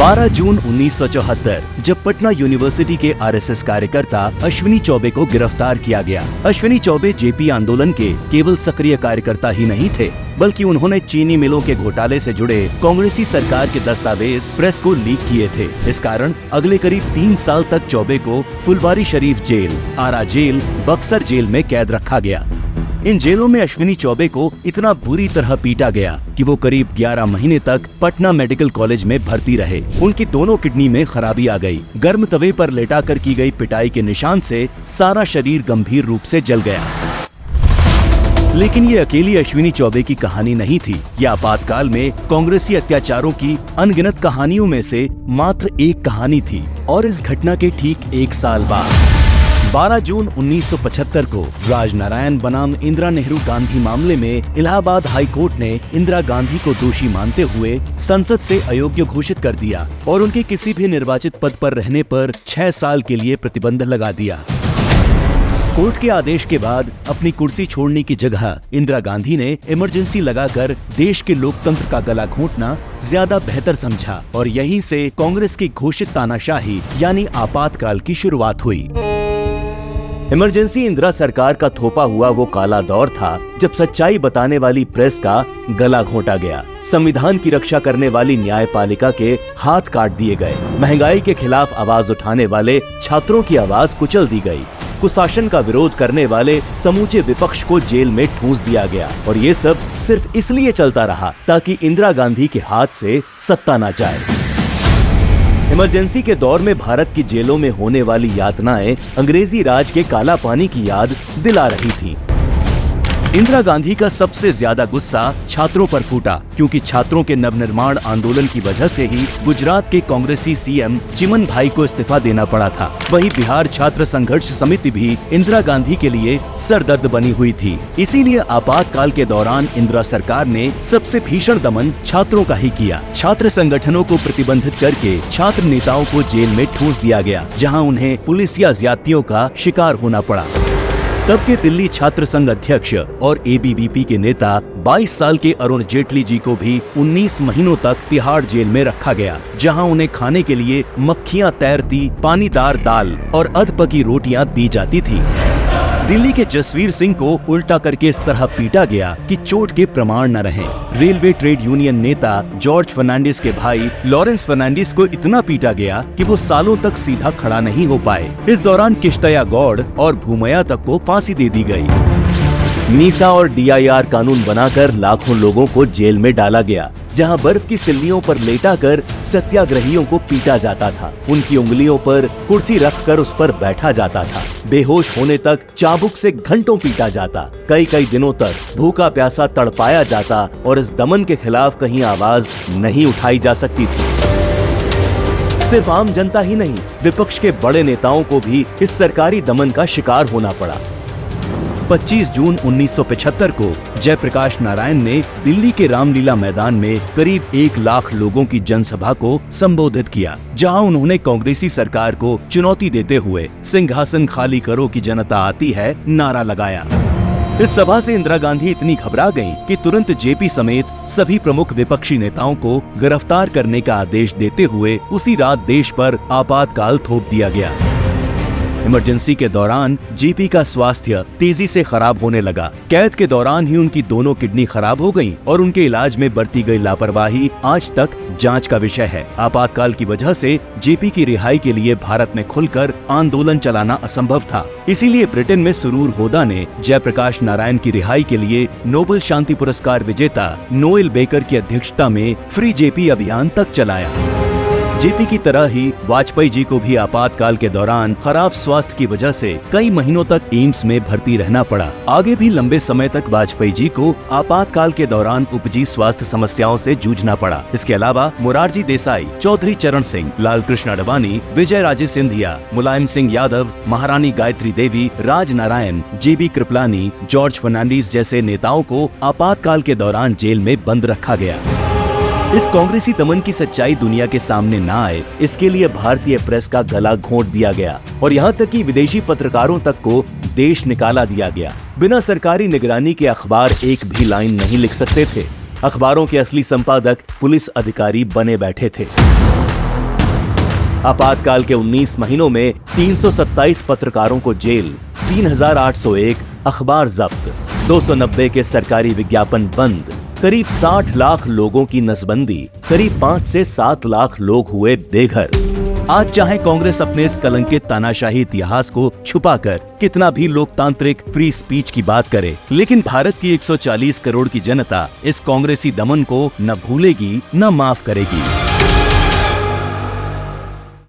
12 जून 1974 जब पटना यूनिवर्सिटी के आरएसएस कार्यकर्ता अश्विनी चौबे को गिरफ्तार किया गया। अश्विनी चौबे जेपी आंदोलन के केवल सक्रिय कार्यकर्ता ही नहीं थे, बल्कि उन्होंने चीनी मिलों के घोटाले से जुड़े कांग्रेसी सरकार के दस्तावेज प्रेस को लीक किए थे। इस कारण अगले करीब 3 साल तक चौबे को फुलवारी शरीफ जेल, आरा जेल, बक्सर जेल में कैद रखा गया। इन जेलों में अश्विनी चौबे को इतना बुरी तरह पीटा गया कि वो करीब 11 महीने तक पटना मेडिकल कॉलेज में भर्ती रहे। उनकी दोनों किडनी में खराबी आ गई। गर्म तवे पर लेटाकर की गई पिटाई के निशान से सारा शरीर गंभीर रूप से जल गया। लेकिन ये अकेली अश्विनी चौबे की कहानी नहीं थी। ये आपातकाल में कांग्रेसी अत्याचारों की अनगिनत कहानियों में से मात्र एक कहानी थी। और इस घटना के ठीक 1 साल बाद 12 जून 1975 को राजनारायण बनाम इंदिरा नेहरू गांधी मामले में इलाहाबाद हाई कोर्ट ने इंदिरा गांधी को दोषी मानते हुए संसद से अयोग्य घोषित कर दिया और उनके किसी भी निर्वाचित पद पर रहने पर 6 साल के लिए प्रतिबंध लगा दिया। कोर्ट के आदेश के बाद अपनी कुर्सी छोड़ने की जगह इंदिरा गांधी ने इमरजेंसी लगाकर देश के लोकतंत्र का गला घोंटना ज्यादा बेहतर समझा और यहीं से कांग्रेस की घोषित तानाशाही यानी आपातकाल की शुरुआत हुई। इमरजेंसी इंदिरा सरकार का थोपा हुआ वो काला दौर था जब सच्चाई बताने वाली प्रेस का गला घोंटा गया, संविधान की रक्षा करने वाली न्यायपालिका के हाथ काट दिए गए, महंगाई के खिलाफ आवाज उठाने वाले छात्रों की आवाज कुचल दी गई, कुशासन का विरोध करने वाले समूचे विपक्ष को जेल में ठूंस दिया गया। और ये सब सिर्फ इसलिए चलता रहा ताकि इंदिरा गांधी के हाथ से सत्ता न जाए। इमरजेंसी के दौर में भारत की जेलों में होने वाली यातनाएं अंग्रेजी राज के काला पानी की याद दिला रही थी। इंदिरा गांधी का सबसे ज्यादा गुस्सा छात्रों पर फूटा, क्योंकि छात्रों के नवनिर्माण आंदोलन की वजह से ही गुजरात के कांग्रेसी सीएम चिमन भाई को इस्तीफा देना पड़ा था। वहीं बिहार छात्र संघर्ष समिति भी इंदिरा गांधी के लिए सरदर्द बनी हुई थी। इसीलिए आपातकाल के दौरान इंदिरा सरकार ने सबसे भीषण दमन छात्रों का ही किया। छात्र संगठनों को प्रतिबंधित करके छात्र नेताओं को जेल में ठूंस दिया गया, जहाँ उन्हें पुलिस या ज्यादतियों का शिकार होना पड़ा। तब के दिल्ली छात्र संघ अध्यक्ष और एबीवीपी के नेता 22 साल के अरुण जेटली जी को भी 19 महीनों तक तिहाड़ जेल में रखा गया, जहां उन्हें खाने के लिए मक्खियां तैरती पानीदार दाल और अधपकी रोटियां दी जाती थी। दिल्ली के जसवीर सिंह को उल्टा करके इस तरह पीटा गया कि चोट के प्रमाण न रहे। रेलवे ट्रेड यूनियन नेता जॉर्ज फर्नांडिस के भाई लॉरेंस फर्नांडिस को इतना पीटा गया कि वो सालों तक सीधा खड़ा नहीं हो पाए। इस दौरान किश्तया गौड़ और भूमया तक को फांसी दे दी गई। मीसा और डीआईआर कानून बनाकर लाखों लोगों को जेल में डाला गया, जहां बर्फ की सिल्लियों पर लेटाकर सत्याग्रहियों को पीटा जाता था। उनकी उंगलियों पर कुर्सी रखकर उस पर बैठा जाता था। बेहोश होने तक चाबुक से घंटों पीटा जाता। कई दिनों तक भूखा प्यासा तड़पाया जाता और इस दमन के खिलाफ कहीं आवाज नहीं उठाई जा सकती थी। सिर्फ आम जनता ही नहीं, विपक्ष के बड़े नेताओं को भी इस सरकारी दमन का शिकार होना पड़ा। 25 जून 1975 को जयप्रकाश नारायण ने दिल्ली के रामलीला मैदान में करीब 1 लाख लोगों की जनसभा को संबोधित किया, जहां उन्होंने कांग्रेसी सरकार को चुनौती देते हुए सिंहासन खाली करो कि जनता आती है नारा लगाया। इस सभा से इंदिरा गांधी इतनी घबरा गईं कि तुरंत जेपी समेत सभी प्रमुख विपक्षी नेताओं को गिरफ्तार करने का आदेश देते हुए उसी रात देश पर आपातकाल थोप दिया गया। इमरजेंसी के दौरान जेपी का स्वास्थ्य तेजी से खराब होने लगा। कैद के दौरान ही उनकी दोनों किडनी खराब हो गईं और उनके इलाज में बरती गई लापरवाही आज तक जांच का विषय है। आपातकाल की वजह से जेपी की रिहाई के लिए भारत में खुलकर आंदोलन चलाना असंभव था। इसीलिए ब्रिटेन में सुरूर होदा ने जयप्रकाश नारायण की रिहाई के लिए नोबेल शांति पुरस्कार विजेता नोएल बेकर की अध्यक्षता में फ्री जेपी अभियान तक चलाया। जेपी की तरह ही वाजपेयी जी को भी आपातकाल के दौरान खराब स्वास्थ्य की वजह से कई महीनों तक एम्स में भर्ती रहना पड़ा। आगे भी लंबे समय तक वाजपेयी जी को आपातकाल के दौरान उपजी स्वास्थ्य समस्याओं से जूझना पड़ा। इसके अलावा मोरारजी देसाई, चौधरी चरण सिंह, लाल कृष्ण अडवाणी, विजय राजे सिंधिया, मुलायम सिंह यादव, महारानी गायत्री देवी, राज नारायण, जेबी कृपलानी, जॉर्ज फर्नांडिस जैसे नेताओं को आपातकाल के दौरान जेल में बंद रखा गया। इस कांग्रेसी दमन की सच्चाई दुनिया के सामने न आए, इसके लिए भारतीय प्रेस का गला घोंट दिया गया और यहाँ तक कि विदेशी पत्रकारों तक को देश निकाला दिया गया। बिना सरकारी निगरानी के अखबार एक भी लाइन नहीं लिख सकते थे। अखबारों के असली संपादक पुलिस अधिकारी बने बैठे थे। आपातकाल के 19 महीनों में 327 पत्रकारों को जेल, 3801 अखबार जब्त, 290 के सरकारी विज्ञापन बंद, करीब 60 लाख लोगों की नसबंदी, करीब 5 से 7 लाख लोग हुए बेघर। आज चाहे कांग्रेस अपने इस कलंकित तानाशाही इतिहास को छुपाकर कितना भी लोकतांत्रिक फ्री स्पीच की बात करे, लेकिन भारत की 140 करोड़ की जनता इस कांग्रेसी दमन को न भूलेगी न माफ करेगी।